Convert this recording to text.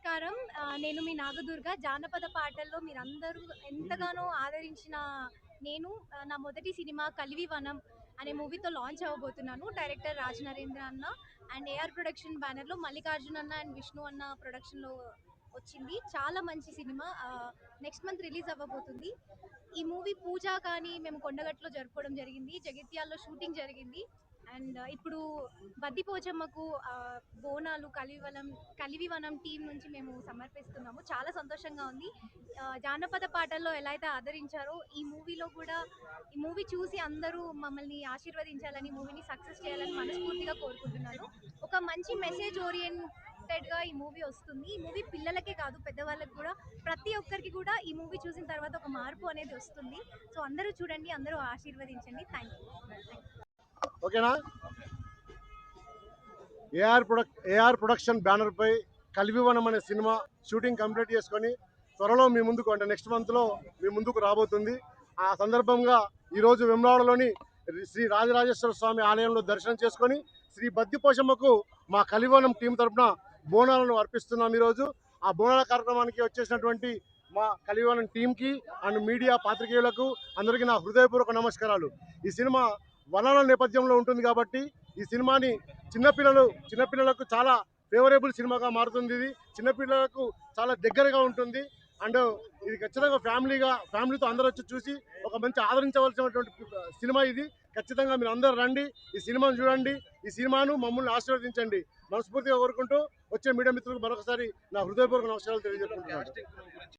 నమస్కారం. నేను మీ నాగదుర్గ. జానపద పాటల్లో మీరందరూ ఎంతగానో ఆదరించిన నేను నా మొదటి సినిమా 'కలివివనం' అనే మూవీతో లాంచ్ అవ్వబోతున్నాను. డైరెక్టర్ రాజ్ నరేంద్ర అన్న అండ్ ఏఆర్ ప్రొడక్షన్ బ్యానర్‌లో మల్లికార్జున్ అన్న అండ్ విష్ణు అన్న ప్రొడక్షన్‌లో వచ్చింది. చాలా మంచి సినిమా. నెక్స్ట్ మంత్ రిలీజ్ అవ్వబోతుంది. ఈ మూవీ పూజ కానీ మేము కొండగట్టులో జరుపుకోవడం జరిగింది. జగిత్యాలలో షూటింగ్ జరిగింది. అండ్ ఇప్పుడు బద్దిపోచమ్మకు బోనాలు కలివివనం టీం నుంచి మేము సమర్పిస్తున్నాము. చాలా సంతోషంగా ఉంది. జానపద పాటల్లో ఎలా అయితే ఆదరించారో ఈ మూవీలో కూడా ఈ మూవీ చూసి అందరూ మమ్మల్ని ఆశీర్వదించాలని, మూవీని సక్సెస్ చేయాలని మనస్ఫూర్తిగా కోరుకుంటున్నాను. ఒక మంచి మెసేజ్ ఓరియంటెడ్గా ఈ మూవీ వస్తుంది. ఈ మూవీ పిల్లలకే కాదు, పెద్దవాళ్ళకి కూడా, ప్రతి ఒక్కరికి కూడా ఈ మూవీ చూసిన తర్వాత ఒక మార్పు అనేది వస్తుంది. సో అందరూ చూడండి, అందరూ ఆశీర్వదించండి. Thank you. ఓకేనా. ఏఆర్ ప్రొడక్షన్ బ్యానర్ పై కలివివనం అనే సినిమా షూటింగ్ కంప్లీట్ చేసుకొని త్వరలో మీ ముందుకు, అంటే నెక్స్ట్ మంత్లో మీ ముందుకు రాబోతుంది. ఆ సందర్భంగా ఈరోజు వెమ్లవాడలోని శ్రీ రాజరాజేశ్వర స్వామి ఆలయంలో దర్శనం చేసుకొని శ్రీ బద్దిపోషమ్మకు మా కలివివనం టీం తరఫున బోనాలను అర్పిస్తున్నాం. ఈరోజు ఆ బోనాల కార్యక్రమానికి వచ్చేసినటువంటి మా కలివివనం టీంకి అండ్ మీడియా పాత్రికేయులకు అందరికీ నా హృదయపూర్వక నమస్కారాలు. ఈ సినిమా వనాల నేపథ్యంలో ఉంటుంది కాబట్టి ఈ సినిమాని చిన్నపిల్లలకు చాలా ఫేవరబుల్ సినిమాగా మారుతుంది. ఇది చిన్నపిల్లలకు చాలా దగ్గరగా ఉంటుంది. అండ్ ఇది ఖచ్చితంగా ఫ్యామిలీతో అందరూ వచ్చి చూసి ఒక మంచి ఆదరించవలసినటువంటి సినిమా ఇది. ఖచ్చితంగా మీరు అందరూ రండి, ఈ సినిమాను చూడండి, ఈ సినిమాను మమ్మల్ని ఆశీర్వదించండి మనస్ఫూర్తిగా కోరుకుంటూ వచ్చే మీడియా మిత్రులకు మరొకసారి నా హృదయపూర్వక నమస్కారాలు తెలియజేసుకుంటున్నాను.